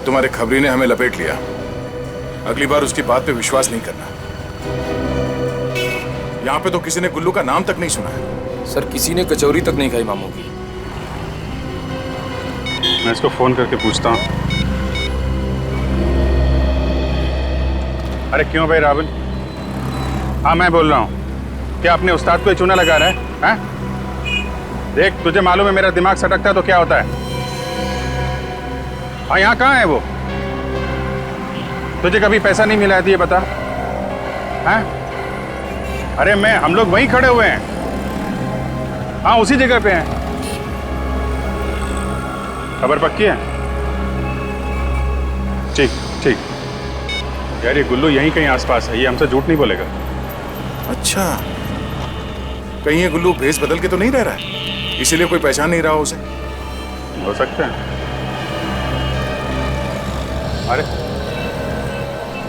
तुम्हारे खबरी ने हमें लपेट लिया। अगली बार उसकी बात पे विश्वास नहीं करना। यहाँ पे तो किसी ने गुल्लू का नाम तक नहीं सुना है। सर किसी ने कचौरी तक नहीं खाई मामू की। मैं इसको फोन करके पूछता हूँ। अरे क्यों भाई राहुल? हाँ मैं बोल रहा हूँ। क्या अपने उस्ताद को ही चूना लगा रहा है? देख तुझे मालूम है मेरा दिमाग सटकता है तो क्या होता है। हाँ यहाँ कहाँ है वो? तुझे कभी पैसा नहीं मिला है तो ये बता। हैं? अरे हम लोग वहीं खड़े हुए हैं। हाँ उसी जगह पे हैं। खबर पक्की है? ठीक ठीक। यार ये गुल्लू यहीं कहीं आसपास है, ये हमसे झूठ नहीं बोलेगा। अच्छा, कहीं ये गुल्लू भेस बदल के तो नहीं रह रहा है, इसीलिए कोई पहचान नहीं रहा उसे। हो सकता है। अरे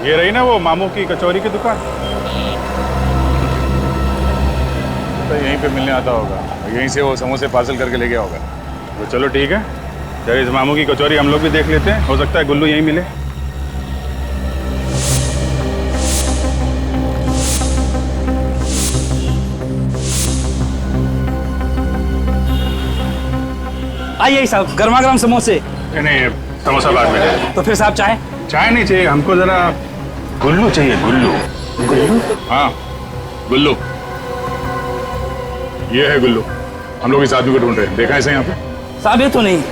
ये रही ना वो मामू की कचौरी की दुकान, तो यहीं पे मिलने आता होगा, यहीं से वो समोसे पार्सल करके ले गया होगा। तो चलो ठीक है, जरा इस मामू की कचौरी हम लोग भी देख लेते हैं, हो सकता है गुल्लू यहीं मिले। आइए साहब, गर्मा गर्म समोसे। नहीं समोसा बाद में। तो फिर साहब चाय? चाय नहीं चाहिए हमको, जरा गुल्लू चाहिए। गुल्लू? गुल्लू? हाँ गुल्लू, ये है गुल्लू। हम लोग इस आदमी को ढूंढ रहे हैं, देखा है इसे यहाँ पे? साहब ये तो नहीं,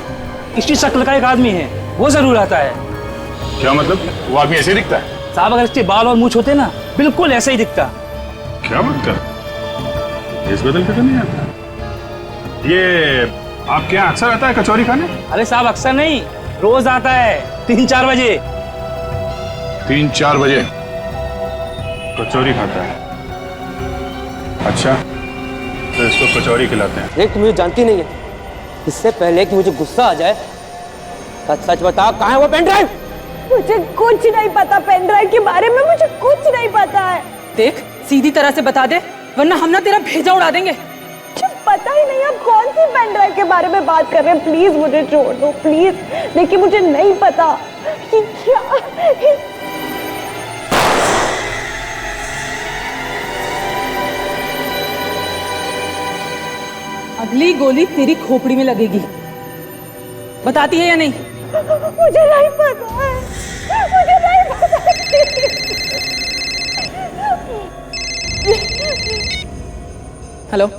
इसकी शक्ल का एक आदमी है, वो जरूर आता है। क्या मतलब? वो आदमी ऐसे ही दिखता है? साहब अगर इसके बाल और मूंछ होते ना, बिल्कुल ऐसे ही दिखता। क्या बात कर, इस बदल के तो नहीं आता। ये आपके यहाँ अक्सर आता है कचौरी खाने? अरे साहब अक्सर नहीं, रोज आता है 3-4 बजे। 3-4 बजे कचौरी खाता है? अच्छा तो इसको कचौरी खिलाते हैं। देख, तू मुझे जानती नहीं है, इससे पहले कि मुझे गुस्सा आ जाए सच सच बता, कहाँ है वो पेन ड्राइव? मुझे कुछ नहीं पता पेन ड्राइव के बारे में, मुझे कुछ नहीं पता है। देख सीधी तरह से बता दे, वरना हम ना तेरा भेजा उड़ा देंगे। मुझे पता ही नहीं आप कौन सी पेन ड्राइव के बारे में बात कर रहे हैं। प्लीज मुझे छोड़ दो प्लीज। देखिए मुझे नहीं पता कि क्या। अगली गोली तेरी खोपड़ी में लगेगी, बताती है या नहीं? मुझे नहीं पता है, मुझे नहीं पता। हेलो?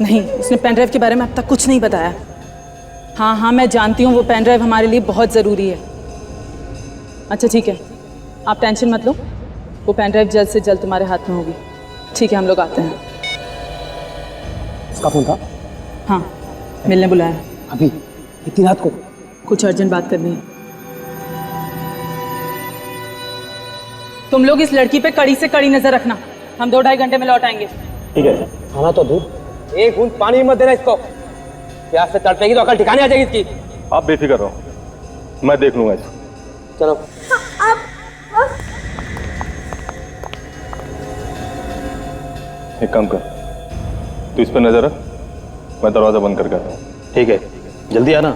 नहीं, उसने पेन ड्राइव के बारे में अब तक कुछ नहीं बताया। हाँ हाँ मैं जानती हूँ, वो पेन ड्राइव हमारे लिए बहुत ज़रूरी है। अच्छा ठीक है, आप टेंशन मत लो, वो पेन ड्राइव जल्द से जल्द तुम्हारे हाथ में होगी। ठीक है, हम लोग आते हैं। उसका फोन था? हाँ, मिलने बुलाया। अभी इतनी रात को? कुछ अर्जेंट बात करनी है। तुम लोग इस लड़की पे कड़ी से कड़ी नजर रखना, हम 2-2.5 घंटे में लौट आएंगे। ठीक है। खाना तो दूर, एक बूंद पानी मत देना इसको, प्यास से तड़पेगी तो अकल ठिकाने आ जाएगी इसकी। आप बेफिक्र रहो, मैं देख लूंगा इसको। चलो। एक काम कर, तू इस पर नजर रख, मैं दरवाजा बंद करके आता हूँ। ठीक है, जल्दी आना।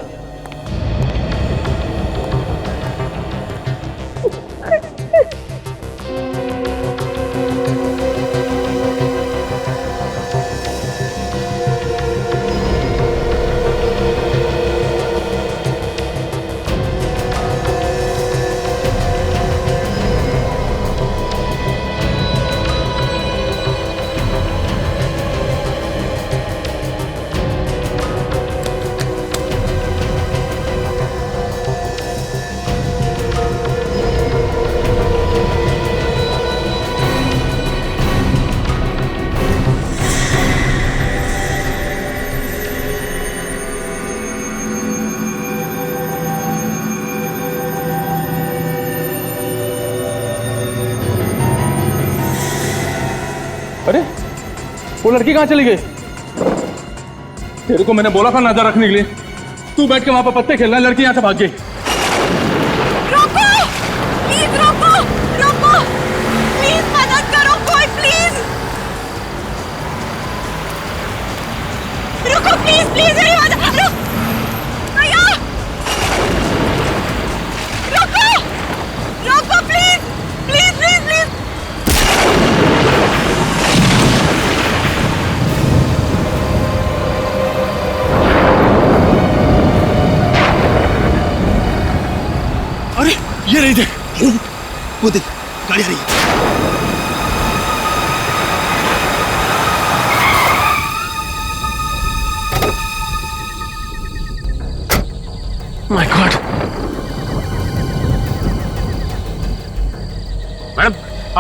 अरे वो लड़की कहाँ चली गई? तेरे को मैंने बोला था नजर रखने के लिए, तू बैठ के वहां पर पत्ते खेलना, लड़की यहाँ से भाग गई। रोको, प्लीज रोको, रोको, प्लीज मदद करो कोई, प्लीज रुको, प्लीज प्लीज मेरी मदद। भैया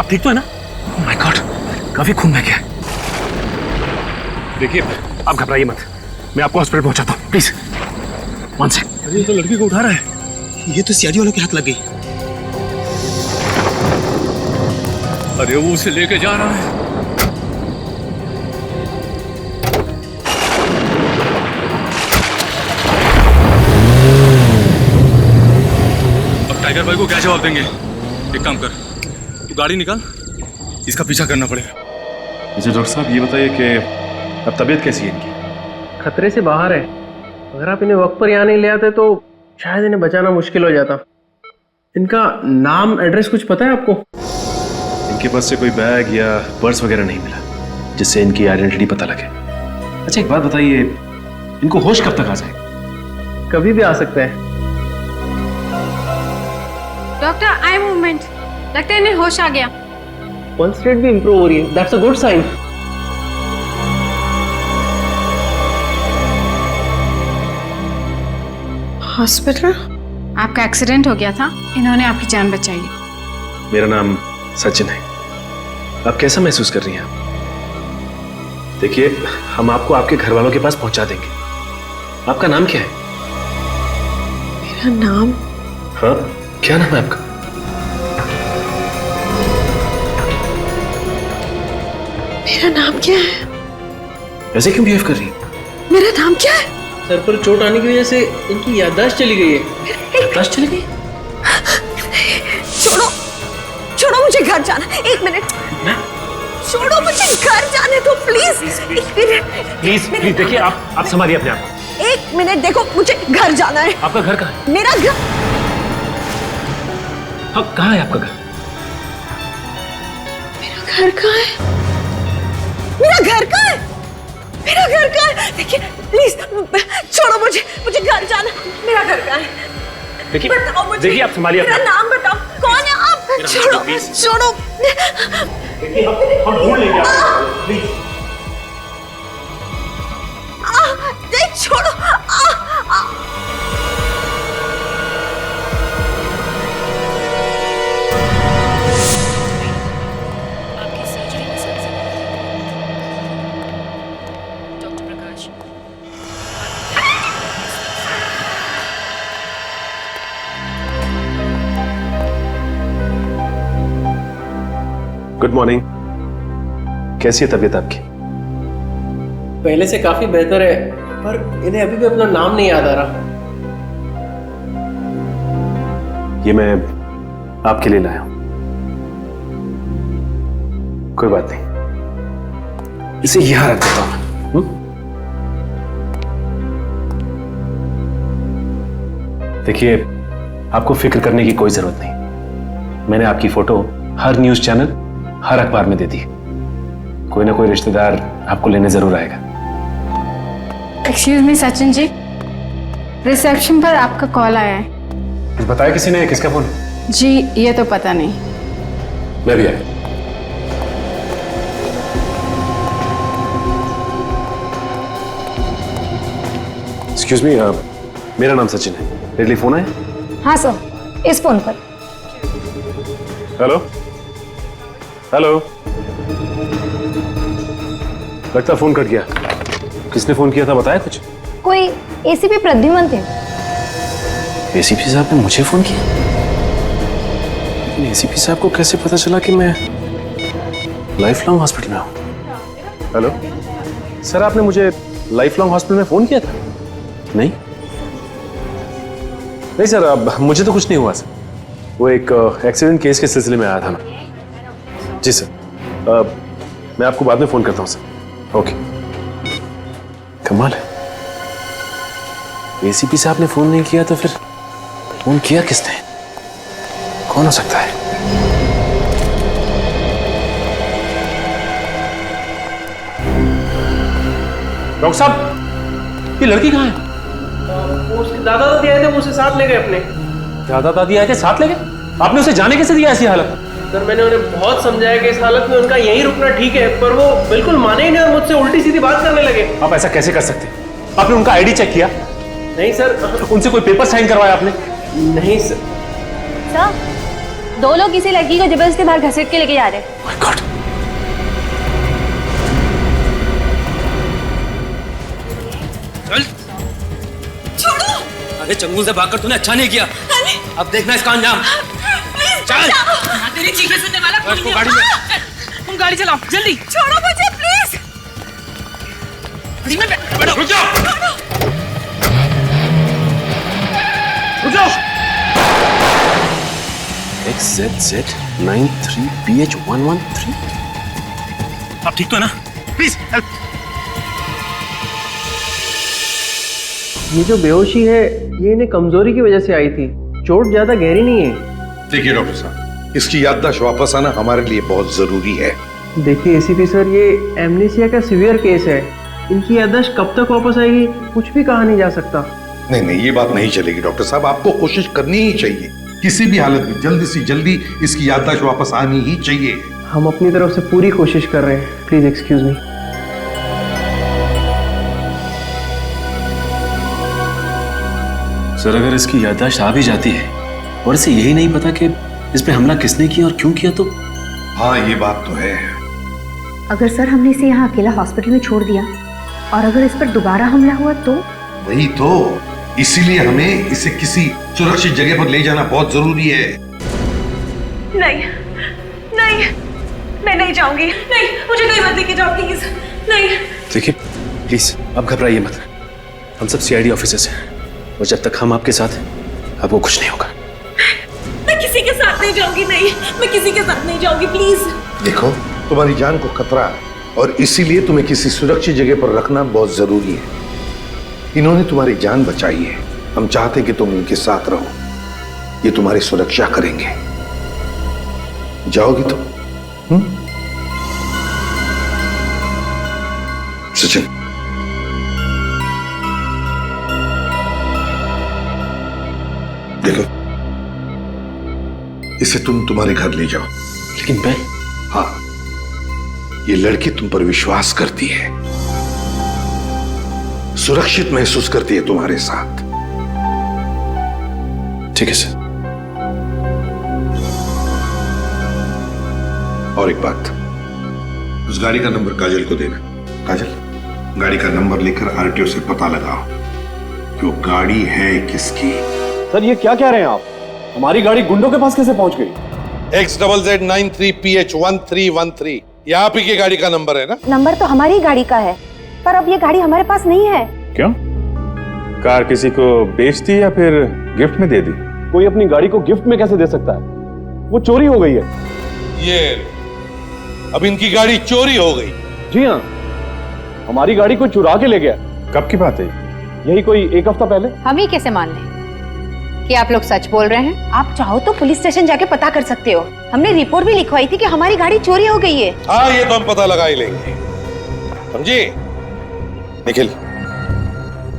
आप ठीक तो है ना? ओह माय गॉड, काफी खून बह गया है। देखिए आप घबराइए मत, मैं आपको हॉस्पिटल पहुंचाता हूँ, प्लीज। One second. अरे ये तो लड़की को उठा रहा है, ये तो सीआईडी वालों के हाथ लग गई। अरे वो उसे लेके जा रहा है। अब टाइगर भाई को क्या जवाब देंगे? एक काम कर, तू गाड़ी निकाल, इसका पीछा करना पड़ेगा। अच्छा डॉक्टर साहब ये बताइए कि अब तबीयत कैसी है इनकी? खतरे से बाहर है। अगर आप इन्हें वक्त पर यहाँ नहीं ले आते तो शायद इन्हें बचाना मुश्किल हो जाता। इनका नाम एड्रेस कुछ पता है आपको? इनके पास से कोई बैग या पर्स वगैरह नहीं मिला जिससे इनकी आइडेंटिटी पता लगे। अच्छा एक बात बताइए, इनको होश कब तक आ जाए? कभी भी आ सकता है। डॉक्टर आई मूवमेंट, लगता है इन्हें होश आ गया। पल्स रेट भी इंप्रूव हो रही है, that's a good sign. Hospital? आपका एक्सीडेंट हो गया था, इन्होंने आपकी जान बचाई। मेरा नाम सचिन है। आप कैसा महसूस कर रही हैं? देखिए हम आपको आपके घर वालों के पास पहुंचा देंगे। आपका नाम क्या है? मेरा नाम? हाँ क्या नाम है आपका? मेरा नाम क्या है? ऐसे क्यों बिहेव कर रही है? मेरा नाम क्या है? सर पर चोट आने की वजह से इनकी याददाश्त चली गई है। याददाश्त चली गई? छोड़ो छोड़ो, मुझे घर जाना है। एक मिनट, छोड़ो मुझे घर जाने दो प्लीज। प्लीज प्लीज देखिए आप संभालिए अपने आप को। एक मिनट देखो, मुझे घर जाना है। आपका घर कहाँ है? मेरा घर? हाँ कहाँ है आपका घर? मेरा घर कहाँ है? मेरा घर कहाँ है? मेरा घर कहाँ है? देखिए प्लीज छोड़ो मुझे, मुझे घर जाना। मेरा घर कहाँ है? देखिए बताओ मुझे। देखिए आप संभालिए मेरा नाम बताओ, कौन है आप? छोड़ो छोड़ो। देखिए हम ढूंढ लेंगे आपको, प्लीज। नहीं छोड़ो। Good morning. कैसी है तबीयत आपकी? पहले से काफी बेहतर है, पर इन्हें अभी भी अपना नाम नहीं याद आ रहा। ये मैं आपके लिए लाया हूं। कोई बात नहीं, इसे यहां रख देता हूं। देखिए आपको फिक्र करने की कोई जरूरत नहीं। मैंने आपकी फोटो हर न्यूज चैनल, हर अखबार में दे दी। कोई ना कोई रिश्तेदार आपको लेने जरूर आएगा। Excuse me Sachin ji, reception पर आपका कॉल आया है। कुछ बताया किसी ने? किसका फोन? जी ये तो पता नहीं। मैं भी आया। एक्सक्यूज मी, मेरा नाम सचिन है। मेरे लिए फोन आया? हाँ सर, इस फोन पर। हेलो हेलो, लगता फोन कट गया। किसने फोन किया था, बताया कुछ? कोई एसीपी प्रद्युमन थे। एसीपी साहब ने मुझे फोन किया? लेकिन एसीपी साहब को कैसे पता चला कि मैं लाइफ लॉन्ग हॉस्पिटल में हूं? हेलो सर, आपने मुझे लाइफ लॉन्ग हॉस्पिटल में फोन किया था? नहीं नहीं सर, अब मुझे तो कुछ नहीं हुआ सर। वो एक एक्सीडेंट केस के सिलसिले में आया था ना। जी सर, मैं आपको बाद में फोन करता हूं सर। ओके। कमाल है, एसीपी साहब ने फोन नहीं किया तो फिर फोन किया किसने? कौन हो सकता है? डॉक्टर साहब, ये लड़की कहाँ है? वो उसके दादा दादी आए थे, वो उसे साथ ले गए अपने। दादा दादी आए थे, साथ ले गए? आपने उसे जाने कैसे दिया ऐसी हालत? सर मैंने उन्हें बहुत समझाया कि इस हालत में उनका यहीं रुकना ठीक है, पर वो बिल्कुल माने ही नहीं और मुझसे उल्टी सीधी बात करने लगे। आप ऐसा कैसे कर सकते? आपने उनका आईडी चेक किया? नहीं सर। उनसे कोई पेपर साइन करवाया आपने? नहीं सर। सर 2 लोग किसी लड़की को जबरदस्ती बाहर घसीट के लेके जा रहे हैं। My God. छोड़ो। अरे चंगुल से भागकर तूने अच्छा नहीं किया। अब देखना इसका अंजाम। चल। तेरी चीखें सुनने वाला कोई नहीं है। गाड़ी में। तुम गाड़ी चलाओ जल्दी। छोड़ो मुझे प्लीज। रुक जाओ। रुक जाओ। XZZ93PH113। आप ठीक तो है ना? Please help. ये जो बेहोशी है ये इन्हें कमजोरी की वजह से आई थी, चोट ज्यादा गहरी नहीं है। देखिए डॉक्टर साहब, इसकी याददाश्त वापस आना हमारे लिए बहुत जरूरी है। देखिए एसीपी सर, ये एमनेसिया का सीवियर केस है, इनकी याददाश्त कब तक वापस आएगी कुछ भी कहा नहीं जा सकता। नहीं नहीं, ये बात नहीं चलेगी डॉक्टर साहब, आपको कोशिश करनी ही चाहिए। किसी भी हालत में जल्दी से जल्दी इसकी याददाश्त वापस आनी ही चाहिए। हम अपनी तरफ से पूरी कोशिश कर रहे हैं। Please excuse me. सर अगर इसकी याददाश्त आ भी जाती है और इसे यही नहीं पता कि इस पे हमला किसने किया और क्यों किया तो? हाँ ये बात तो है। अगर सर हमने इसे यहाँ अकेला हॉस्पिटल में छोड़ दिया और अगर इस पर दोबारा हमला हुआ तो? वही तो, इसीलिए हमें इसे किसी सुरक्षित जगह पर ले जाना बहुत जरूरी है। नहीं नहीं, मैं नहीं जाऊंगी। नहीं, मुझे कहीं मत लेके जाओ प्लीज। नहीं। देखिए प्लीज अब घबराइए मत, हम सब सीआईडी ऑफिसर्स हैं और जब तक हम आपके साथ हैं आपको कुछ नहीं होगा। मैं किसी के साथ नहीं जाऊंगी। नहीं, मैं किसी के साथ नहीं जाऊंगी प्लीज। देखो तुम्हारी जान को खतरा है और इसीलिए तुम्हें किसी सुरक्षित जगह पर रखना बहुत जरूरी है। इन्होंने तुम्हारी जान बचाई है, हम चाहते कि तुम इनके साथ रहो, ये तुम्हारी सुरक्षा करेंगे। जाओगी तुम? सचिन देखो, इसे तुम तुम्हारे घर ले जाओ। लेकिन मैं? हाँ, ये लड़की तुम पर विश्वास करती है, सुरक्षित महसूस करती है तुम्हारे साथ। ठीक है सर। और एक बात, उस गाड़ी का नंबर काजल को देना। काजल, गाड़ी का नंबर लेकर आरटीओ से पता लगाओ कि वो गाड़ी है किसकी। सर ये क्या कह रहे हैं आप? हमारी गाड़ी गुंडों के पास कैसे पहुंच गई? XZZ93PH1313 ये आप ही की गाड़ी का नंबर है ना? नंबर तो हमारी गाड़ी का है, पर अब ये गाड़ी हमारे पास नहीं है। क्यों? कार किसी को बेच दी या फिर गिफ्ट में दे दी? कोई अपनी गाड़ी को गिफ्ट में कैसे दे सकता है? वो चोरी हो गई है। ये अब इनकी गाड़ी चोरी हो गई? जी हाँ, हमारी गाड़ी कोई चुरा के ले गया। कब की बात है? यही कोई 1 हफ्ता पहले। हम ही कैसे मान लें कि आप लोग सच बोल रहे हैं? आप चाहो तो पुलिस स्टेशन जाके पता कर सकते हो, हमने रिपोर्ट भी लिखवाई थी कि हमारी गाड़ी चोरी हो गई है। हाँ ये तो हम पता लगा ही लेंगे, समझे? निखिल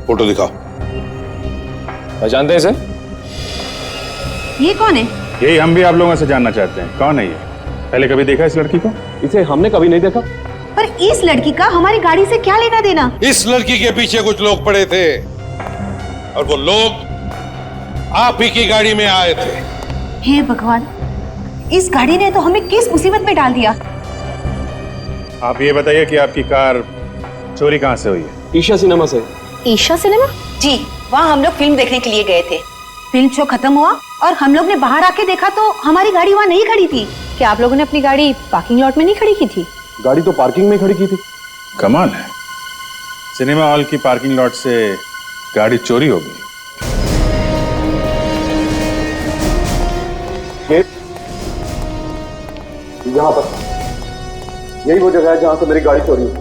फोटो दिखाओ। पहचानते हैं इसे? ये कौन है? यही हम भी आप लोगों से जानना चाहते हैं, कौन है ये? पहले कभी देखा इस लड़की को? इसे हमने कभी नहीं देखा। पर इस लड़की का हमारी गाड़ी से क्या लेना देना? इस लड़की के पीछे कुछ लोग पड़े थे और वो लोग आप ही की गाड़ी में आए थे। हे भगवान, इस गाड़ी ने तो हमें किस मुसीबत में डाल दिया। आप ये बताइए कि आपकी कार चोरी कहाँ से हुई है? ईशा सिनेमा से। ईशा सिनेमा? जी, वहाँ हम लोग फिल्म देखने के लिए गए थे। फिल्म शो खत्म हुआ और हम लोग ने बाहर आके देखा तो हमारी गाड़ी वहाँ नहीं खड़ी थी। क्या आप लोगों ने अपनी गाड़ी पार्किंग लॉट में नहीं खड़ी की थी? गाड़ी तो पार्किंग में खड़ी की थी। कमाल है, सिनेमा हॉल की पार्किंग लॉट से गाड़ी चोरी हो गई। यहाँ पर यही वो जगह है जहाँ से मेरी गाड़ी चोरी हुई।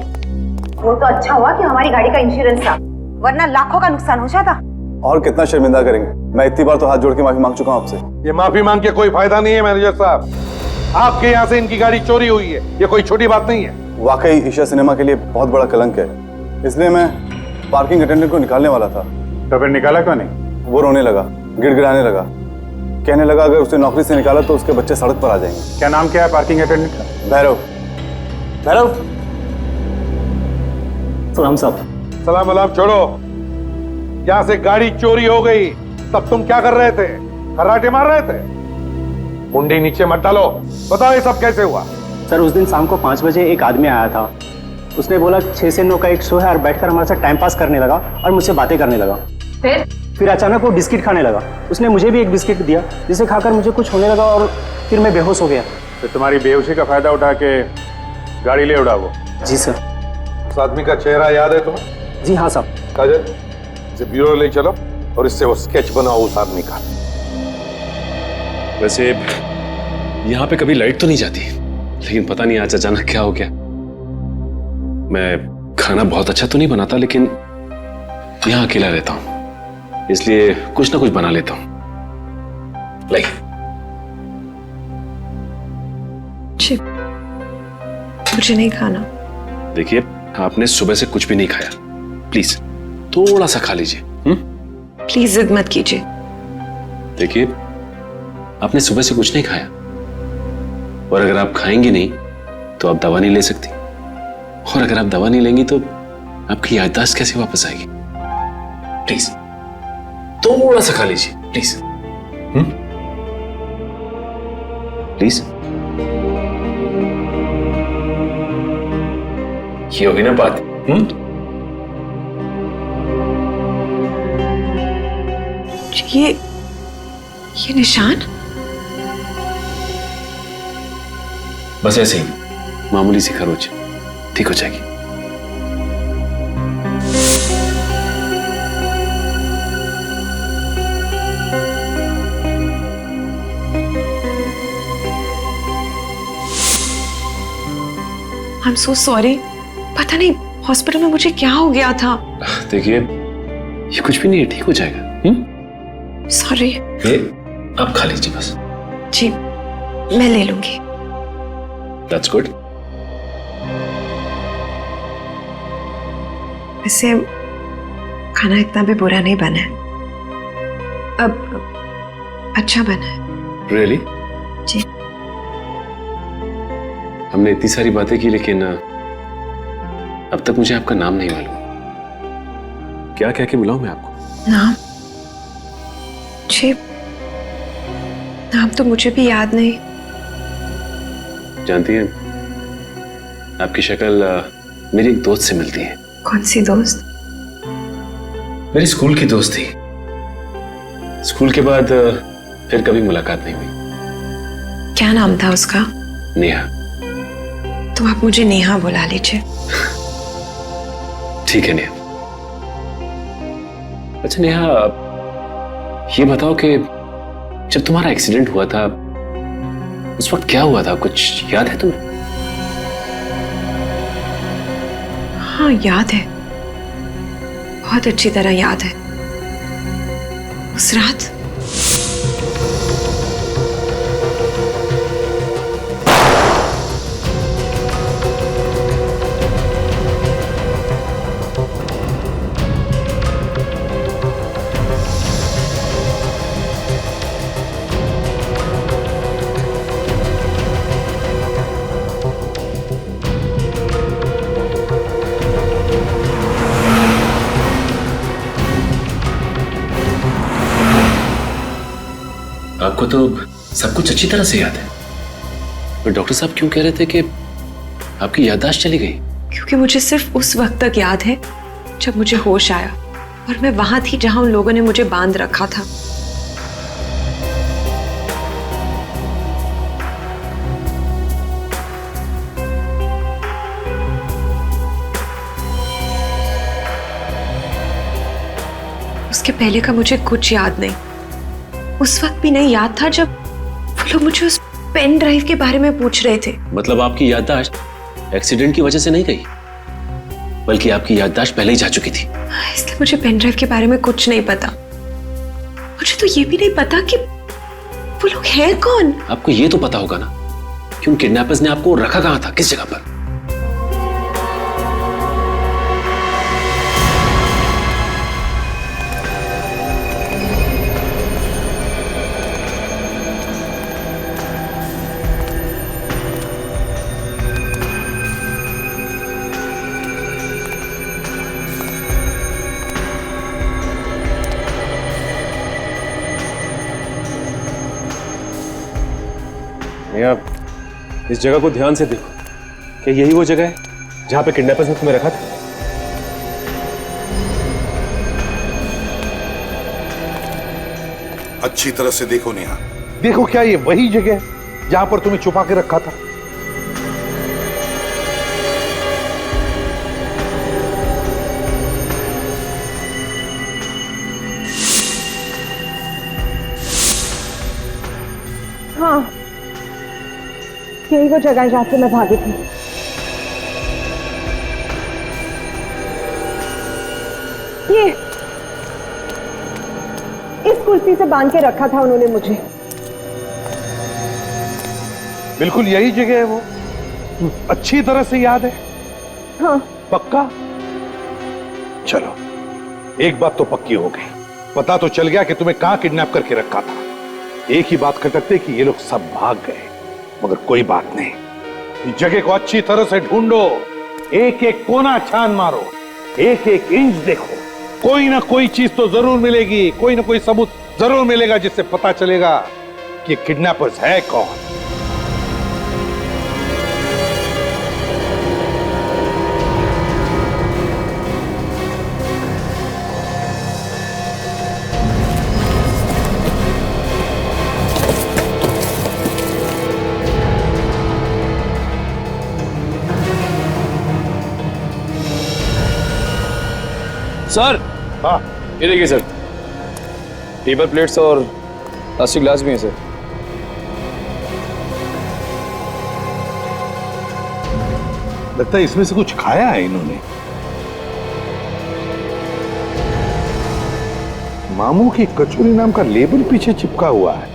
वो तो अच्छा हुआ कि हमारी गाड़ी का इंश्योरेंस था, वरना लाखों का नुकसान हो जाता। और कितना शर्मिंदा करेंगे? मैं इतनी बार तो हाथ जोड़ के माफी मांग चुका हूँ आपसे। ये माफी मांग के कोई फायदा नहीं है मैनेजर साहब, आपके यहाँ से इनकी गाड़ी चोरी हुई है, ये कोई छोटी बात नहीं है। वाकई ईशा सिनेमा के लिए बहुत बड़ा कलंक है, इसलिए मैं पार्किंग अटेंडेंट को निकालने वाला था। तो फिर निकाला क्यों नहीं? वो रोने लगा, गिड़गिड़ाने लगा, कहने लगा अगर उसे नौकरी से निकाला तो उसके बच्चे सड़क पर आ जाएंगे। क्या नाम क्या है पार्किंग अटेंडेंट का? भैरव। भैरव। सलाम साहब। सलाम वलाम छोड़ो, यहाँ से गाड़ी चोरी हो गई, तब तुम क्या कर रहे थे? खर्राटे मार रहे थे? मुंडी नीचे मत डालो, बताओ ये सब कैसे हुआ? सर उस दिन शाम को 5 बजे एक आदमी आया था। उसने बोला 6 से 9 का एक शो है और बैठकर हमारे साथ टाइम पास करने लगा और मुझसे बातें करने लगा। फिर अचानक वो बिस्किट खाने लगा। उसने मुझे भी एक बिस्किट दिया जिसे खाकर मुझे कुछ होने लगा और फिर मैं बेहोश हो गया। तो तुम्हारी बेहोशी का फायदा उठा के गाड़ी ले उड़ा वो? जी सर। उस आदमी का चेहरा याद है तुम्हें? जी हाँ साहब। काजल, इसे ब्यूरो ले चलो और इससे वो स्केच बनाओ उस आदमी का। वैसे यहाँ पे कभी लाइट तो नहीं जाती, लेकिन पता नहीं आज अचानक क्या हो गया। मैं खाना बहुत अच्छा तो नहीं बनाता, लेकिन यहाँ अकेला रहता हूँ, इसलिए कुछ ना कुछ बना लेता हूँ। लाइक मुझे नहीं खाना। देखिए, आपने सुबह से कुछ भी नहीं खाया, प्लीज थोड़ा सा खा लीजिए। प्लीज जिद मत कीजिए। देखिए, आपने सुबह से कुछ नहीं खाया, और अगर आप खाएंगी नहीं तो आप दवा नहीं ले सकती, और अगर आप दवा नहीं लेंगी तो आपकी याददाश्त कैसे वापस आएगी? प्लीज थोड़ा सा खा लीजिए, प्लीज। प्लीज। ये होगी ना बात? ये निशान? बस ऐसे ही मामूली सी खरोच, ठीक हो जाएगी। I'm so sorry। पता नहीं हॉस्पिटल में मुझे क्या हो गया था। देखिए, ये कुछ भी नहीं है, ठीक हो जाएगा। सॉरी। ये आप खा लीजिए बस। जी, मैं ले लूंगी। That's good। वैसे खाना इतना भी बुरा नहीं बना है, अब अच्छा बना है। Really? जी। हमने इतनी सारी बातें की, लेकिन अब तक मुझे आपका नाम नहीं मालूम। क्या कह के बुलाऊं मैं आपको? नाम? जी, नाम तो मुझे भी याद नहीं। जानती हैं, आपकी शक्ल मेरी एक दोस्त से मिलती है। कौन सी दोस्त? मेरी स्कूल की दोस्त थी। स्कूल के बाद फिर कभी मुलाकात नहीं हुई। क्या नाम था उसका? नेहा। तो आप मुझे नेहा बुला लीजिए। ठीक है नेहा। अच्छा नेहा, ये बताओ कि जब तुम्हारा एक्सीडेंट हुआ था उस वक्त क्या हुआ था, कुछ याद है तुम्हें? हाँ याद है, बहुत अच्छी तरह याद है। उस रात आपको तो सब कुछ अच्छी तरह से याद है, पर डॉक्टर साहब क्यों कह रहे थे कि आपकी याददाश्त चली गई? क्योंकि मुझे सिर्फ उस वक्त तक याद है जब मुझे होश आया और मैं वहां थी जहां उन लोगों ने मुझे बांध रखा था। उसके पहले का मुझे कुछ याद नहीं। उस वक्त भी नहीं याद था जब वो लोग मुझे उस पेन ड्राइव के बारे में पूछ रहे थे। मतलब आपकी याददाश्त एक्सीडेंट की वजह से नहीं गई, बल्कि आपकी याददाश्त पहले ही जा चुकी थी। इसलिए मुझे पेन ड्राइव के बारे में कुछ नहीं पता। मुझे तो ये भी नहीं पता कि वो लोग हैं कौन। आपको ये तो पता होगा ना कि उन किडनैपर्स ने आपको रखा कहाँ था, किस जगह पर? भैया इस जगह को ध्यान से देखो, क्या यही वो जगह है जहां पे किडनैपर्स ने तुम्हें रखा था? अच्छी तरह से देखो नेहा, देखो क्या ये वही जगह है जहां पर तुम्हें छुपा के रखा था? हाँ, यही वो जगह है जहां से मैं भागी थी। ये इस कुर्सी से बांध के रखा था उन्होंने मुझे। बिल्कुल यही जगह है वो, अच्छी तरह से याद है? हाँ। पक्का? चलो, एक बात तो पक्की हो गई, पता तो चल गया कि तुम्हें कहां किडनैप करके रखा था। एक ही बात खटकते कि ये लोग सब भाग गए, मगर कोई बात नहीं, इस जगह को अच्छी तरह से ढूंढो, एक एक कोना छान मारो, एक एक इंच देखो, कोई ना कोई चीज तो जरूर मिलेगी, कोई ना कोई सबूत जरूर मिलेगा जिससे पता चलेगा कि किडनैपर्स है कौन। सर, हाँ, ये देखिए सर, पेपर प्लेट्स और प्लास्टिक ग्लास भी हैं सर। लगता है इसमें से कुछ खाया है इन्होंने। मामू की कचौरी नाम का लेबल पीछे चिपका हुआ है,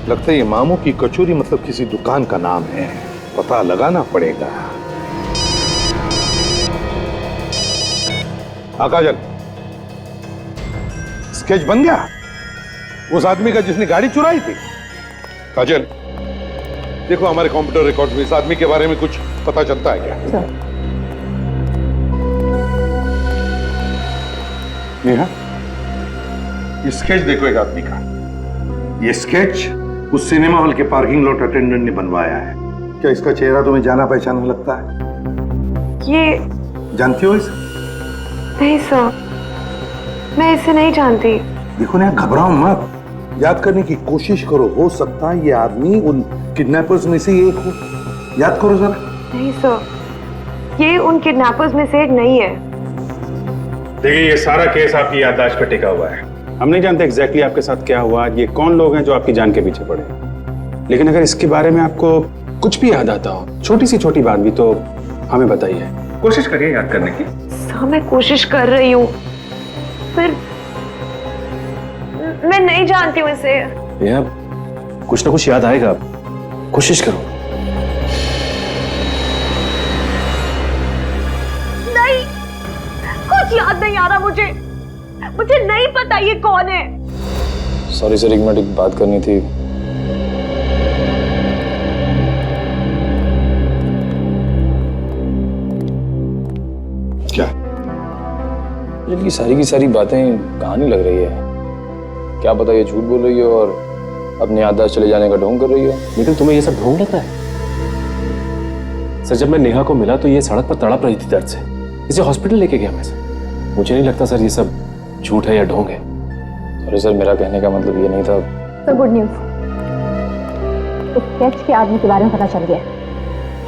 लगता है ये मामू की कचौरी मतलब किसी दुकान का नाम है, पता लगाना पड़ेगा। काजल, स्केच बन गया उस आदमी का जिसने गाड़ी चुराई थी? काजल, देखो हमारे कंप्यूटर रिकॉर्ड में इस आदमी के बारे में कुछ पता चलता है क्या? नेहा, ये स्केच देखो एक आदमी का, ये स्केच उस सिनेमा हॉल के पार्किंग लॉट अटेंडेंट ने बनवाया है। क्या इसका चेहरा तुम्हें जाना पहचाना लगता है? ये जानती हो इसे? नहीं सर, मैं इसे नहीं जानती। देखो ना, घबराओ मत, याद करने की कोशिश करो, हो सकता है ये आदमी उन किडनैपर्स में से एक हो। याद करो जरा। नहीं सर, ये उन किडनैपर्स में से एक नहीं है। देखिए, ये सारा केस आपकी याददाश्त पर टिका हुआ है। हम नहीं जानते एग्जैक्टली आपके साथ क्या हुआ, ये कौन लोग हैं जो आपकी जान के पीछे पड़े, लेकिन अगर इसके बारे में आपको कुछ भी याद आता हो, छोटी सी छोटी बात भी, तो हमें बताइए, कोशिश करिए याद करने की। सर, मैं कोशिश कर रही हूँ, पर मैं नहीं जानती हूँ इसे। भैया कुछ ना कुछ याद आएगा, कोशिश करो। नहीं, कुछ याद नहीं आ रहा मुझे, मुझे नहीं पता ये कौन है। सॉरी सर, एक मिनट, एक बात करनी थी। क्या? इनकी सारी की सारी बातें कहानी लग रही है। क्या पता ये झूठ बोल रही हो और अपने याददाश्त चले जाने का ढोंग कर रही हो। लेकिन तुम्हें ये सब ढोंग लगता है? सर, जब मैं नेहा को मिला तो ये सड़क पर तड़प रही थी दर्द से, इसे हॉस्पिटल लेके गया मैं सर। मुझे नहीं लगता सर ये सब झूठ है या ढोंग है। अरे सर, मेरा कहने का मतलब ये नहीं था। तो गुड न्यूज, इस स्केच के आदमी के बारे में पता चल गया।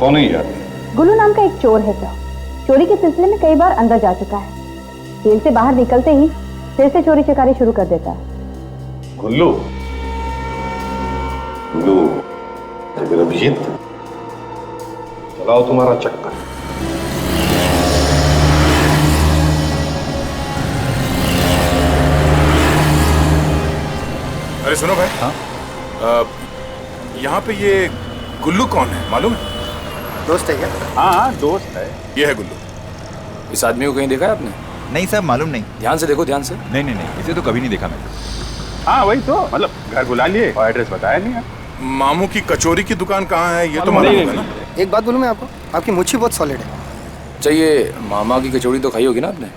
कौन है यार? गुल्लू नाम का एक चोर है सर, चोरी के सिलसिले में कई बार अंदर जा चुका है। जेल से बाहर निकलते ही फिर से चोरी चकारी शुरू कर देता है। गुल्लू? गुल्लू, फिर अभिजीत, चलाओ तुम्हारा चक्कर। अरे सुनो भाई, हाँ? यहाँ पे ये गुल्लू कौन है मालूम है? दोस्त है क्या? हाँ, दोस्त है। ये है गुल्लू। इस आदमी को कहीं देखा है आपने? नहीं साहब, मालूम नहीं। ध्यान से देखो, ध्यान से। नहीं नहीं नहीं, इसे तो कभी नहीं देखा मैंने। हाँ वही तो, मतलब घर बुला लिए और एड्रेस बताया नहीं है। मामू की कचौरी की दुकान कहाँ है ये तो मालूम होगा ना? एक बात बोलूं मैं आपको, आपकी मुच्छी बहुत सॉलिड है। चाहिए, मामा की कचौड़ी तो खाई होगी ना आपने?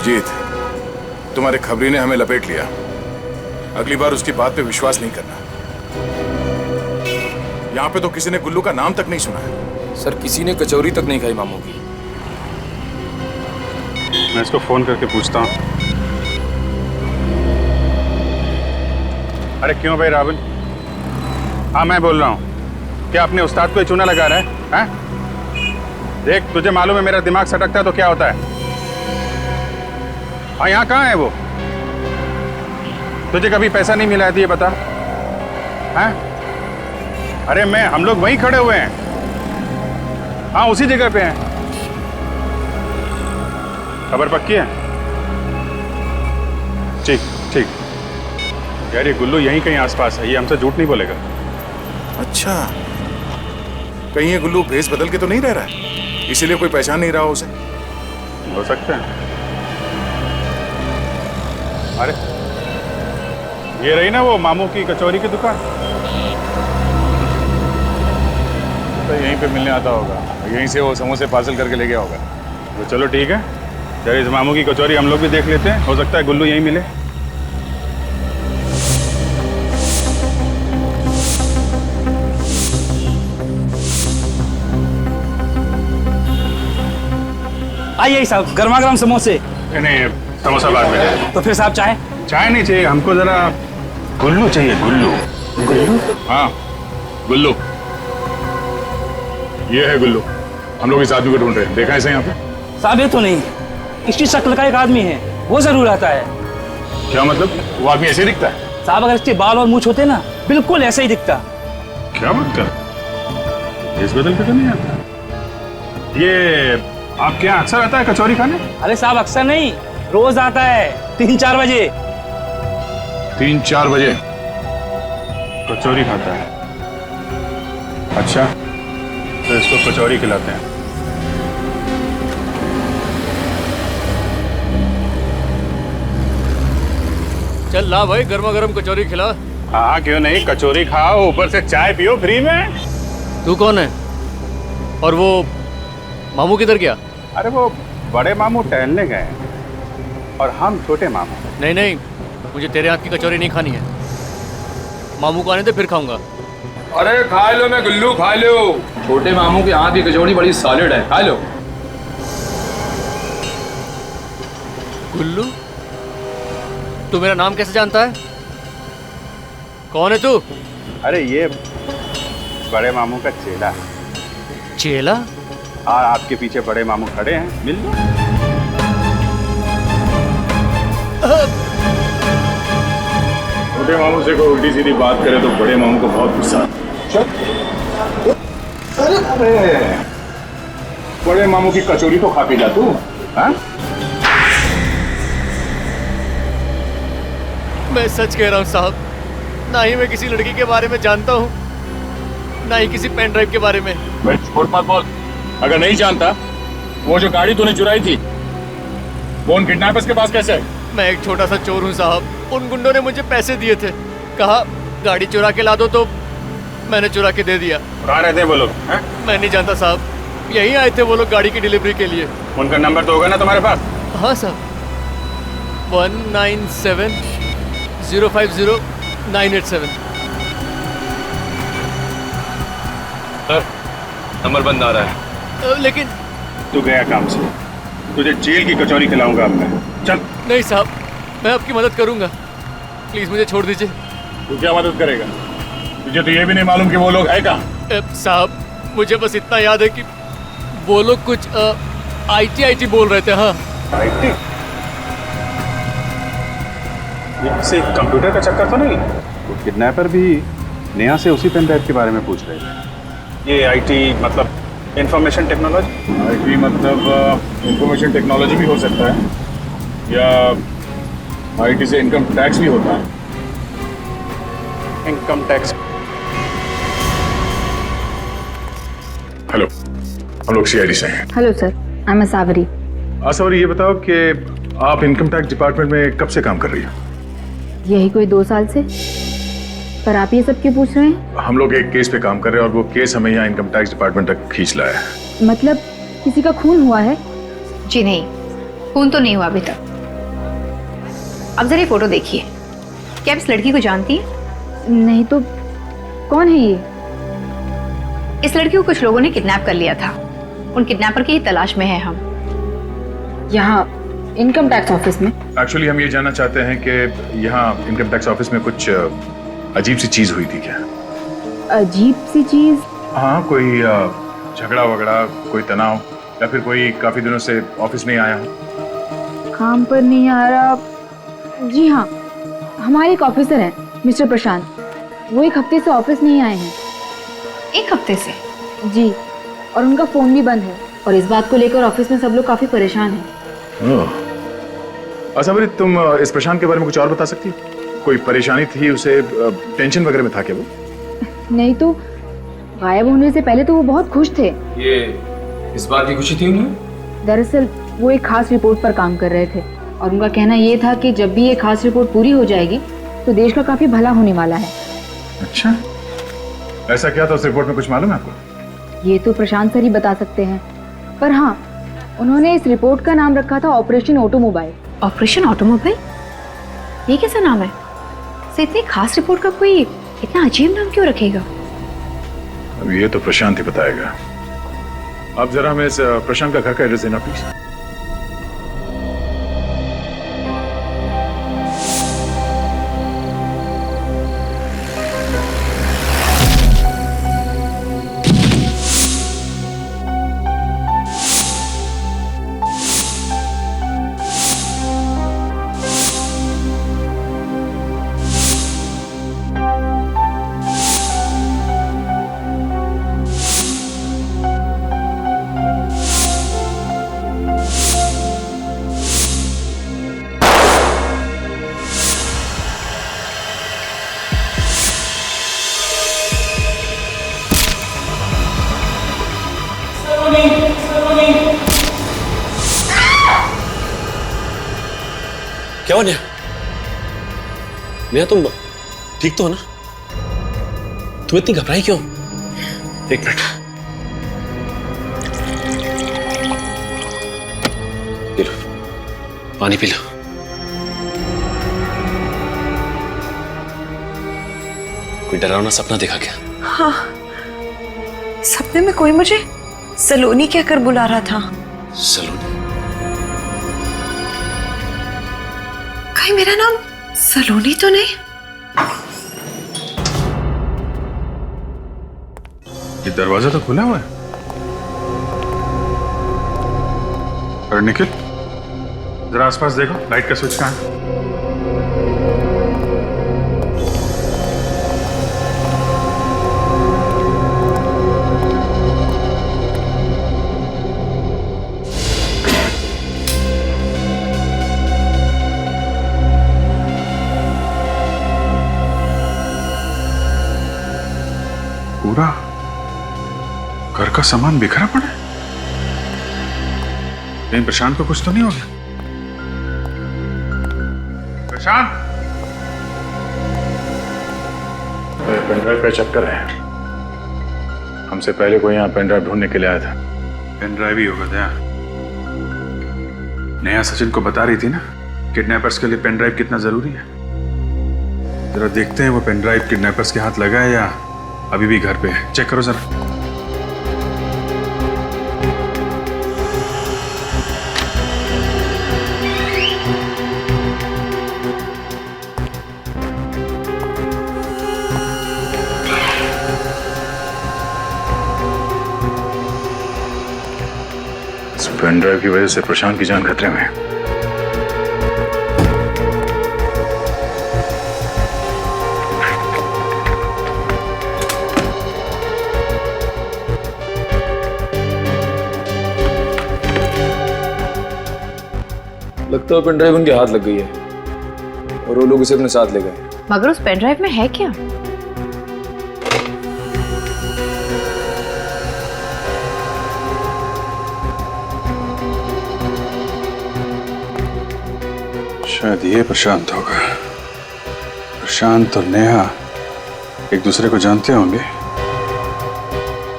सुरजीत, तुम्हारे खबरी ने हमें लपेट लिया। अगली बार उसकी बात पे विश्वास नहीं करना। यहाँ पे तो किसी ने गुल्लू का नाम तक नहीं सुना है। सर किसी ने कचौरी तक नहीं खाई मामू की। मैं इसको फोन करके पूछता हूँ। अरे क्यों भाई राहुल? हाँ मैं बोल रहा हूँ। क्या अपने उस्ताद को ही चूना लगा रहा है? देख, तुझे मालूम है मेरा दिमाग सटकता है तो क्या होता है। हाँ यहाँ कहाँ है वो? तुझे कभी पैसा नहीं मिला है तो ये बता। हैं? अरे हम लोग वहीं खड़े हुए हैं। हाँ उसी जगह पे हैं। खबर पक्की है? ठीक ठीक। यार ये गुल्लू यहीं कहीं आसपास है, ये हमसे झूठ नहीं बोलेगा। अच्छा, कहीं ये गुल्लू भेस बदल के तो नहीं रह रहा है, इसीलिए कोई पहचान नहीं रहा उसे? हो सकता है। अरे ये रही ना वो मामू की कचौरी की दुकान, तो यहीं पे मिलने आता होगा, यहीं से वो समोसे पार्सल करके ले गया होगा। तो चलो ठीक है, चलो इस मामू की कचौरी हम लोग भी देख लेते हैं, हो सकता है गुल्लू यहीं मिले। आइए साहब, गर्मा गर्म समोसे। नहीं समोसा बाद में। तो फिर साहब चाय? चाय नहीं चाहिए हमको, जरा गुल्लू चाहिए। गुल्लू? गुल्लू? हाँ गुल्लू, ये है गुल्लू। हम लोग इस आदमी को ढूंढ रहे हैं, देखा है इसे यहाँ पे? साहब ये तो नहीं, इसकी शक्ल का एक आदमी है, वो जरूर आता है। क्या मतलब? वो आदमी ऐसे दिखता है? साहब अगर इसके बाल और मूंछ होते ना, बिल्कुल ऐसे ही दिखता। क्या बात कर, इस बदल के तो नहीं आता। ये आपके यहाँ अक्सर आता है कचौरी खाने? अरे साहब अक्सर नहीं, रोज आता है 3-4 बजे। 3-4 बजे कचौरी खाता है? अच्छा, तो इसको कचौरी खिलाते हैं। चल ला भाई, गर्मा गर्म कचौरी खिला। हाँ क्यों नहीं, कचौरी खाओ, ऊपर से चाय पियो फ्री में। तू कौन है? और वो मामू किधर गया? अरे वो बड़े मामू टहलने गए हैं और हम छोटे मामू। नहीं नहीं, मुझे तेरे हाथ की कचौरी नहीं खानी है। मामू को आने दे, फिर खाऊंगा। अरे खा लो, मैं गुल्लू खा लो। छोटे मामू के हाथ की कचौड़ी बड़ी सॉलिड है, खा लो। गुल्लू, तू मेरा नाम कैसे जानता है? कौन है तू? अरे ये बड़े मामू का चेला है। चेला? और आपके पीछे बड़े मामू खड़े हैं, मिल लो। छोटे मामू से कोई उल्टी सीधी बात करे तो बड़े मामू को बहुत गुस्सा आता है। अरे बड़े मामू की कचौरी तो खा के जा तू। हाँ? मैं सच कह रहा हूँ साहब, ना ही मैं किसी लड़की के बारे में जानता हूँ, ना ही किसी पेन ड्राइव के बारे में। मैं छोड़ मत बोल। अगर नहीं जानता, वो जो गाड़ी तूने चुराई थी वो उन किडनैपर्स के पास कैसे है? मैं एक छोटा सा चोर हूँ साहब। उन गुंडों ने मुझे पैसे दिए थे, कहा गाड़ी चुरा के ला दो, तो मैंने चुरा के दे दिया। कहाँ रहते हैं वो लोग? मैं नहीं जानता साहब, यहीं आए थे वो लोग गाड़ी की डिलीवरी के लिए। उनका नंबर तो होगा ना तुम्हारे पास? हाँ साहब, 197 050 987। सर नंबर बंद आ रहा है। लेकिन तू गया काम से, तुझे जेल की कचौरी खिलाऊंगा अब मैं। चल। नहीं साहब, मैं आपकी मदद करूंगा, प्लीज मुझे छोड़ दीजिए। तू क्या मदद करेगा? तुझे तो ये भी नहीं मालूम कि वो लोग है कहाँ? साहब मुझे बस इतना याद है कि वो लोग कुछ IT बोल रहे थे। हाँ IT? ये किसी कंप्यूटर का चक्कर तो नहीं? वो किडनैपर भी नेहा से उसी पेन ड्राइव के बारे में पूछ रहे थे। ये IT मतलब इंफॉर्मेशन टेक्नोलॉजी? IT मतलब इंफॉर्मेशन टेक्नोलॉजी भी हो सकता है, या IT से इनकम टैक्स भी होता है। Income tax? हेलो, हम लोग CID से हैं। Hello sir, I am Sawari. Sorry, ये बताओ कि आप इनकम टैक्स डिपार्टमेंट में कब से काम कर रही हो? यही कोई 2 साल से। पर आप ये सब क्यों पूछ रहे हैं? हम लोग एक केस पे काम कर रहे हैं और वो केस हमें यहाँ इनकम टैक्स डिपार्टमेंट तक खींच लाया है। मतलब किसी का खून हुआ है? जी नहीं, खून तो नहीं हुआ अभी तक। अब जरा ये फोटो देखिए। क्या आप इस लड़की को जानती हैं? नहीं तो कौन है ये? इस लड़की को कुछ लोगों ने किडनैप कर लिया था। उन किडनैपर की ही तलाश में है हम। यहाँ इनकम टैक्स ऑफिस में? एक्चुअली हम ये जानना चाहते हैं कि यहाँ इनकम टैक्स ऑफिस में कुछ अजीब सी चीज हुई थी क्या? अजीब सी चीज? हाँ, कोई झगड़ा वगड़ा, कोई तनाव, या फिर कोई काफी दिनों से ऑफिस नहीं आया हो? काम पर नहीं आ रहा? जी हाँ, हमारे एक ऑफिसर हैं मिस्टर प्रशांत, वो एक हफ्ते से ऑफिस नहीं आए हैं। एक हफ्ते से? जी, और उनका फोन भी बंद है और इस बात को लेकर ऑफिस में सब लोग काफी परेशान हैं। अच्छा मेरी, तुम इस प्रशांत के बारे में कुछ और बता सकती हो? कोई परेशानी थी उसे? टेंशन वगैरह में था क्या वो? नहीं तो गायब होने से पहले तो वो बहुत खुश थे। ये इस बात की खुशी थी उन्हें? दरअसल वो एक खास रिपोर्ट पर काम कर रहे थे और उनका कहना ये था कि जब भी ये खास रिपोर्ट पूरी हो जाएगी तो देश का काफी भला होने वाला है। अच्छा, ऐसा क्या था उस रिपोर्ट में, कुछ मालूम है आपको? ये तो प्रशांत सर ही बता सकते हैं, पर हाँ, उन्होंने इस रिपोर्ट का नाम रखा था ऑपरेशन ऑटोमोबाइल। Operation automobile? ये कैसा नाम है? से इतनी खास रिपोर्ट का कोई इतना अजीब नाम क्यों रखेगा? अब ये तो प्रशांत ही बताएगा। आप जरा हमें इस प्रशांत का घर का एड्रेस देना प्लीज। क्या हो नेहा? नेहा तुम ठीक तो हो ना? तुम इतनी घबराई क्यों? एक मिनट, पी लो, पानी पी लो। कोई डरावना सपना देखा क्या? हाँ, सपने में कोई मुझे सलोनी कहकर बुला रहा था। सलोनी? कहीं मेरा नाम सलोनी तो नहीं? ये दरवाजा तो खुला हुआ है। अरे निखिल, जरा आसपास देखो, लाइट का स्विच कहाँ है? पूरा घर का सामान बिखरा पड़ा है। कहीं प्रशांत को कुछ तो नहीं हो गया? प्रशांत, पेनड्राइव का चक्कर है। हमसे पहले कोई यहाँ पेनड्राइव ढूंढने के लिए आया था। पेनड्राइव ही होगा दया। नेहा सचिन को बता रही थी ना किडनैपर्स के लिए पेनड्राइव कितना जरूरी है। जरा देखते हैं वो पेनड्राइव किडनैपर्स के हाथ लगा है या अभी भी घर पे है। चेक करो जरा। इस पेन ड्राइव की वजह से प्रशांत की जान खतरे में है। लगता है पेन ड्राइव उनके हाथ लग गई है और वो लोग उसे अपने साथ ले गए। मगर उस पेन ड्राइव में है क्या? शायद ये प्रशांत होगा। प्रशांत और नेहा एक दूसरे को जानते होंगे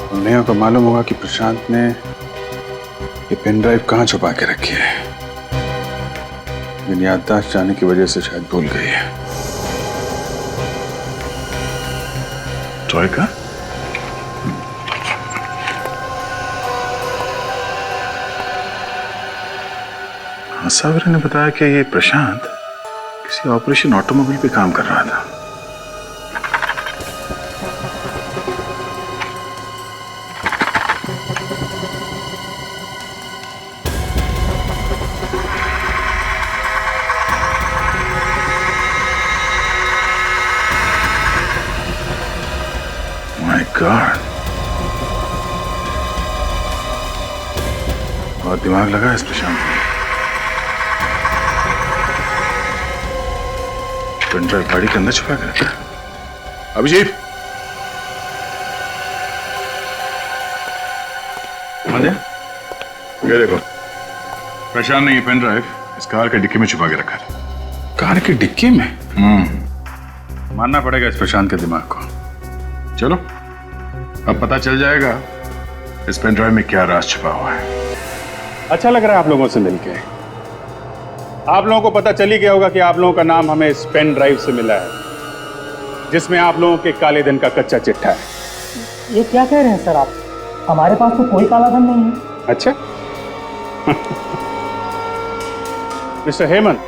और नेहा को मालूम होगा कि प्रशांत ने ये पेन ड्राइव कहाँ छुपा के रखी है। लेकिन याददाश्त जाने की वजह से शायद भूल गई है। टॉय का सावरी ने बताया कि ये प्रशांत किसी ऑपरेशन ऑटोमोबाइल पे काम कर रहा था। माय गॉड, बहुत दिमाग लगा इस प्रशांत ने। पेनड्राइव गाड़ी के अंदर छुपा कर रखा। अभिजीत, ये देखो, प्रशांत ने ये पेनड्राइव इस कार के डिक्की में छुपा के रखा है। कार की डिक्की में? मानना पड़ेगा इस प्रशांत के दिमाग को। चलो, अब पता चल जाएगा इस पेनड्राइव में क्या राज छुपा हुआ है। अच्छा लग रहा है आप लोगों से मिलके। आप लोगों को पता चल ही गया होगा कि आप लोगों का नाम हमें इस पेन ड्राइव से मिला है, जिसमें आप लोगों के काले धन का कच्चा चिट्ठा है। ये क्या कह रहे हैं सर आप? हमारे पास तो कोई काला धन नहीं है। अच्छा मिस्टर हेमंत,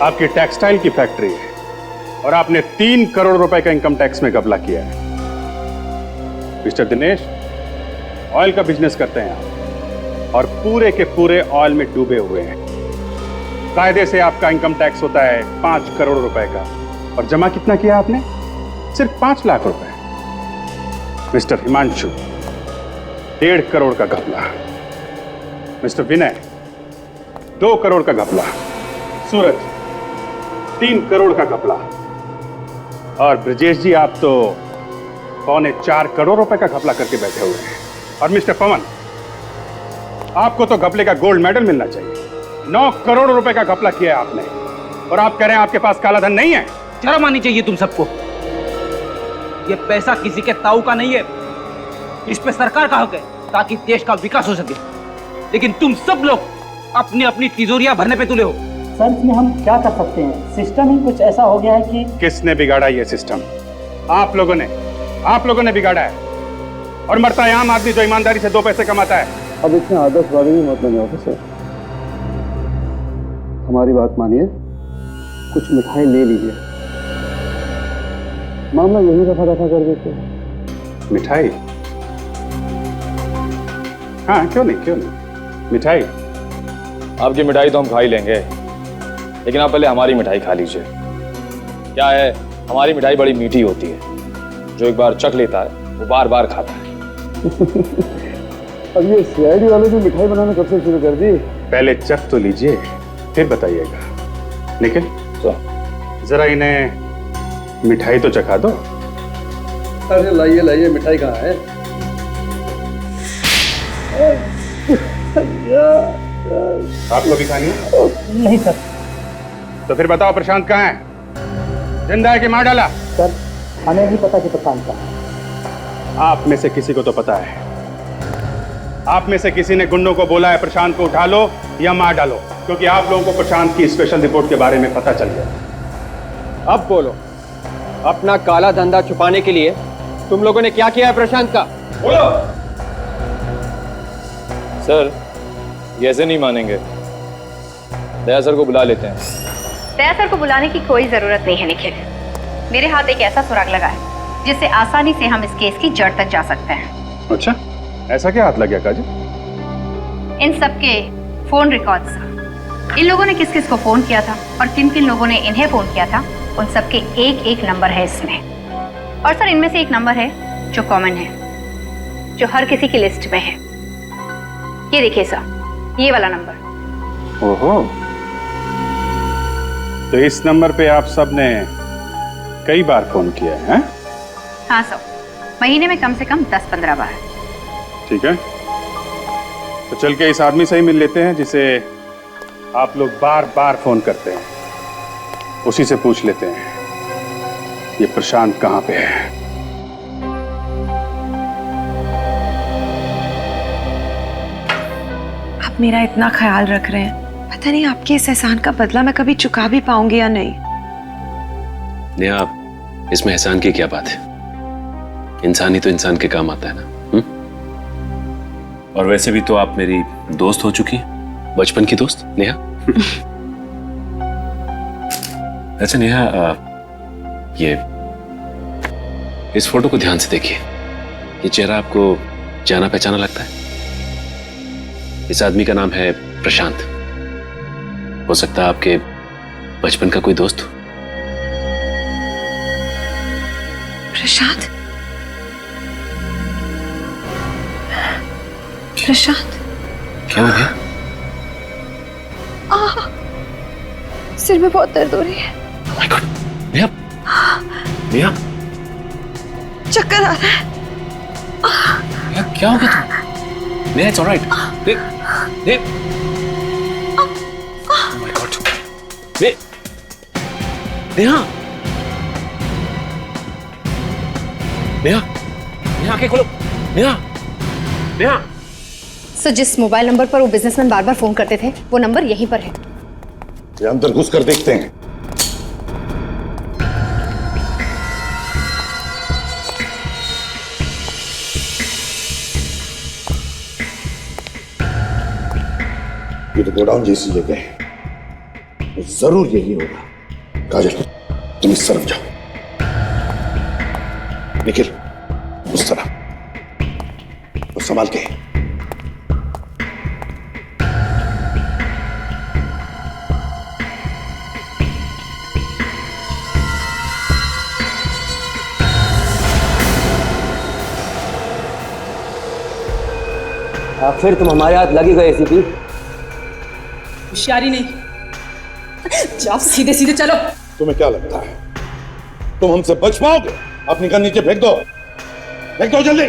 आपकी टेक्सटाइल की फैक्ट्री है और आपने 3 करोड़ रुपए का इनकम टैक्स में घपला किया है। मिस्टर दिनेश, ऑयल का बिजनेस करते हैं आप और पूरे के पूरे ऑयल में डूबे हुए हैं। कायदे से आपका इनकम टैक्स होता है 5 करोड़ रुपए का, और जमा कितना किया आपने? सिर्फ 5 लाख रुपए। मिस्टर हिमांशु, 1.5 करोड़ का घपला। मिस्टर विनय, 2 करोड़ का घपला। सूरज, 3 करोड़ का घपला। और ब्रजेश जी, आप तो 3.25 करोड़ रुपए का घपला करके बैठे हुए हैं। और मिस्टर पवन, आपको तो घपले का गोल्ड मेडल मिलना चाहिए। 9 करोड़ रुपए का घपला किया है आपने, और आप कह रहे हैं आपके पास काला धन नहीं है। शर्म आनी चाहिए तुम सबको। ये पैसा किसी के ताऊ का नहीं है, इस पे सरकार का हक है ताकि देश का विकास हो सके। लेकिन तुम सब लोग अपनी अपनी तिजोरियां भरने पे तुले हो। सर, इसमें हम क्या कर सकते हैं? सिस्टम ही कुछ ऐसा हो गया है कि। किसने बिगाड़ा ये सिस्टम? आप लोगों ने बिगाड़ा है। और मरता है आम आदमी जो ईमानदारी से 2 पैसे कमाता है। अब इसमें आदर्शवादी भी मत बने ऑफिसर, हमारी बात मानिए, कुछ मिठाई ले लीजिए, मामला यही दफा दफा कर देते। मिठाई? हाँ, क्यों नहीं मिठाई। आपकी मिठाई तो हम खा ही लेंगे, लेकिन आप पहले हमारी मिठाई खा लीजिए। क्या है, हमारी मिठाई बड़ी मीठी होती है, जो एक बार चख लेता है वो बार बार खाता है। अब ये सीआईडी वाले ने मिठाई बनाना कब से शुरू कर दी? पहले चख तो लीजिए, फिर बताइएगा। लेकिन जरा इन्हें मिठाई तो चखा दो। अरे लाइए मिठाई कहाँ है? आपको भी खानी है? नहीं सर। तो फिर बताओ प्रशांत कहाँ है? जिंदा है कि मार डाला? सर, हमें नहीं पता कि प्रशांत कहाँ है। आप में से किसी को तो पता है। आप में से किसी ने गुंडों को बोला है प्रशांत को उठा लो या मार डालो, क्योंकि आप लोगों को प्रशांत की स्पेशल रिपोर्ट के बारे में पता चल गया। अब बोलो, अपना काला धंधा छुपाने के लिए तुम लोगों ने क्या किया है प्रशांत का? बोलो। सर, ये ऐसे नहीं मानेंगे। दया सर को बुला लेते हैं। दया सर को बुलाने की कोई जरूरत नहीं है निखिल। मेरे हाथ एक ऐसा सुराग लगा है जिससे आसानी से हम इस केस की जड़ तक जा सकते हैं। अच्छा, ऐसा क्या हाथ लग गया काजल? इन सबके फोन रिकॉर्ड्स, इन लोगों ने किस किस को फोन किया था और किन किन लोगों ने इन्हें फोन किया था, उन सबके एक नंबर है इसमें। और सर, इनमें से एक नंबर है जो कॉमन है, जो हर किसी की लिस्ट में है। ये देखिए सर, ये वाला नंबर। ओहो, तो इस नंबर पे आप सब ने कई बार फोन किया है? हाँ सर, महीने में कम से कम 10-15 बार। ठीक है, तो चल के इस आदमी से ही मिल लेते हैं जिसे आप लोग बार बार फोन करते हैं। उसी से पूछ लेते हैं ये प्रशांत कहाँ पे है। आप मेरा इतना ख्याल रख रहे हैं, पता नहीं आपके इस एहसान का बदला मैं कभी चुका भी पाऊंगी या नहीं। नेहा, इसमें एहसान की क्या बात है? इंसान ही तो इंसान के काम आता है ना। और वैसे भी तो आप मेरी दोस्त हो चुकी हैं, बचपन की दोस्त नेहा। अच्छा नेहा, ये इस फोटो को ध्यान से देखिए। ये चेहरा आपको जाना पहचाना लगता है? इस आदमी का नाम है प्रशांत। हो सकता है आपके बचपन का कोई दोस्त हो। प्रशांत? प्रशांत? क्या हो गया? सिर में बहुत दर्द हो रही है। माय गॉड, नेहा, नेहा, चक्कर आ रहा है। नेहा क्या हो गया तुम? Neha, it's alright. देख, देख। Oh my God, Neha, Neha, Neha आंखें खोलो। नेहा, नेहा। सर, जिस मोबाइल नंबर पर वो बिजनेसमैन बार बार फोन करते थे वो नंबर यहीं पर है। ये अंदर घुस कर देखते हैं। ये तो गोडाउन जैसी जगह है, तो जरूर यही होगा। काजल, तुम इस तरफ जाओ। निखिल, उस तरफ। और संभाल के। फिर तुम हमारे हाथ लगे गए एसीपी। होशियारी नहीं, जाओ सीधे सीधे चलो। तुम्हें क्या लगता है तुम हमसे बच पाओगे? अपनी गन नीचे फेंक दो, फेंक दो जल्दी।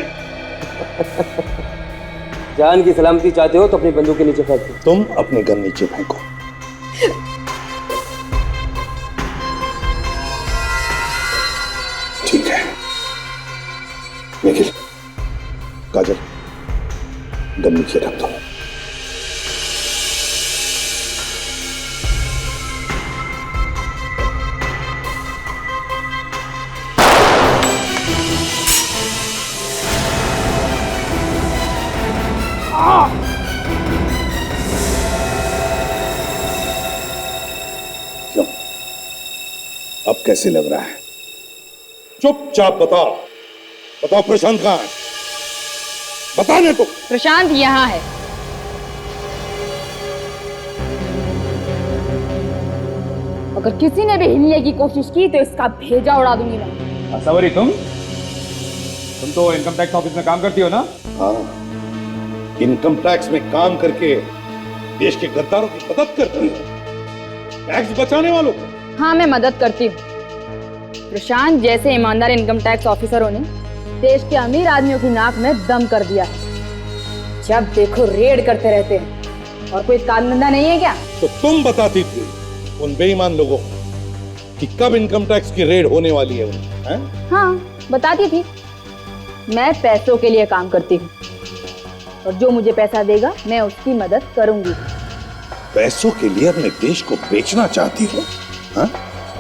जान की सलामती चाहते हो तो अपनी बंदूक के नीचे फेंक दो। तुम अपनी गन नीचे फेंको। ठीक है निखिल, काजल, गन नीचे रख दो। क्यों? अब कैसे लग रहा है? चुपचाप बताओ, बताओ प्रशांत कहां है? बताने को। प्रशांत यहाँ है। अगर किसी ने भी हिलने की कोशिश की तो इसका भेजा उड़ा दूंगी मैं। सवरी, तुम तो इनकम टैक्स ऑफिस में काम करती हो ना? हाँ, इनकम टैक्स में काम करके देश के गद्दारों की मदद करती हो, टैक्स बचाने वालों को। हाँ, मैं मदद करती हूँ। प्रशांत जैसे ईमानदार इनकम टैक्स ऑफिसरों ने देश के अमीर आदमियों की नाक में दम कर दिया है। जब देखो रेड करते रहते हैं, और कोई काम धंधा नहीं है क्या? तो तुम बताती थी उन बेईमान लोगों को कि कब इनकम टैक्स की रेड होने वाली है उन्हें? हाँ, बताती थी। मैं पैसों के लिए काम करती हूँ, और जो मुझे पैसा देगा मैं उसकी मदद करूंगी। पैसों के लिए अपने देश को बेचना चाहती हो? हाँ?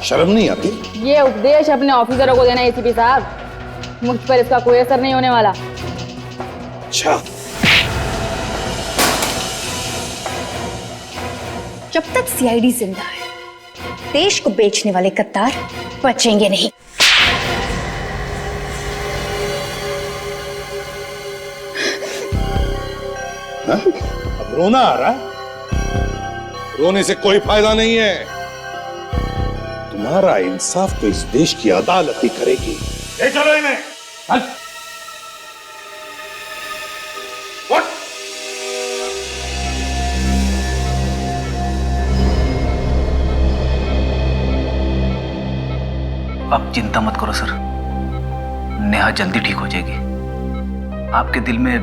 शर्म नहीं आती? ये उपदेश अपने ऑफिसरों को देना एसीपी साहब, मुझ पर इसका कोई असर नहीं होने वाला। अच्छा, जब तक सीआईडी जिंदा है, देश को बेचने वाले गद्दार बचेंगे नहीं। हाँ? अब रोना आ रहा है? रोने से कोई फायदा नहीं है। तुम्हारा इंसाफ तो इस देश की अदालत ही करेगी। ले चलो इन्हें। अब चिंता मत करो सर, नेहा जल्दी ठीक हो जाएगी। आपके दिल में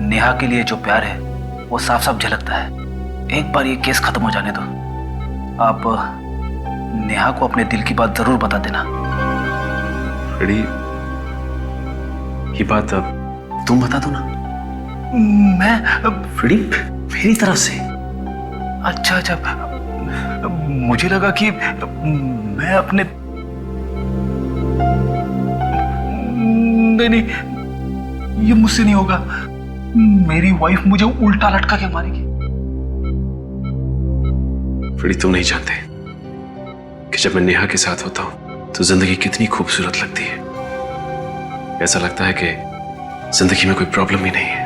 नेहा के लिए जो प्यार है वो साफ साफ झलकता है। एक बार ये केस खत्म हो जाने दो, आप नेहा को अपने दिल की बात जरूर बता देना। फ्रेडी, ये बात अब तुम बता दो ना। मैं फ्रेडी, मेरी तरफ से अच्छा अच्छा, मुझे लगा कि मैं अपने नहीं नहीं, ये मुझसे नहीं होगा। मेरी वाइफ मुझे उल्टा लटका के मारेगी। फ्रेडी, तुम नहीं जानते कि जब मैं नेहा के साथ होता हूं तो जिंदगी कितनी खूबसूरत लगती है। ऐसा लगता है कि जिंदगी में कोई प्रॉब्लम ही नहीं है।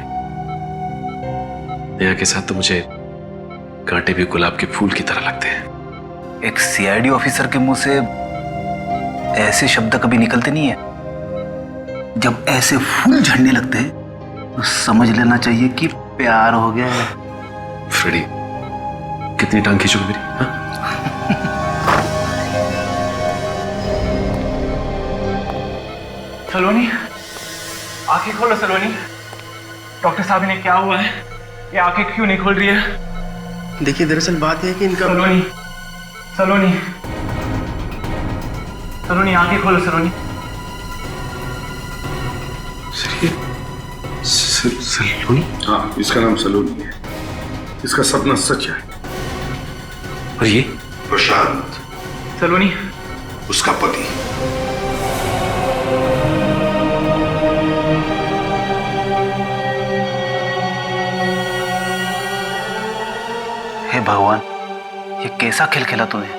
नेहा के साथ तो मुझे कांटे भी गुलाब के फूल की तरह लगते हैं। एक सीआईडी ऑफिसर के मुंह से ऐसे शब्द कभी निकलते नहीं है। जब ऐसे फूल झड़ने लगते हैं तो समझ लेना चाहिए कि प्यार हो गया है। फ्रेडी, कितनी टांग खींचोगे मेरी? हाँ? सलोनी, आंखें खोलो सलोनी। डॉक्टर साहब, इन्हें क्या हुआ है? ये आंखें क्यों नहीं खोल रही है? देखिए, दरअसल बात है कि इनका सलोनी, सलोनी, सलोनी, आंखें खोलो सलोनी। सलोनी? हाँ, इसका नाम सलोनी है। इसका सपना सच है। और ये? प्रशांत, सलोनी, उसका पति। हे भगवान, ये कैसा खेल खेला तूने?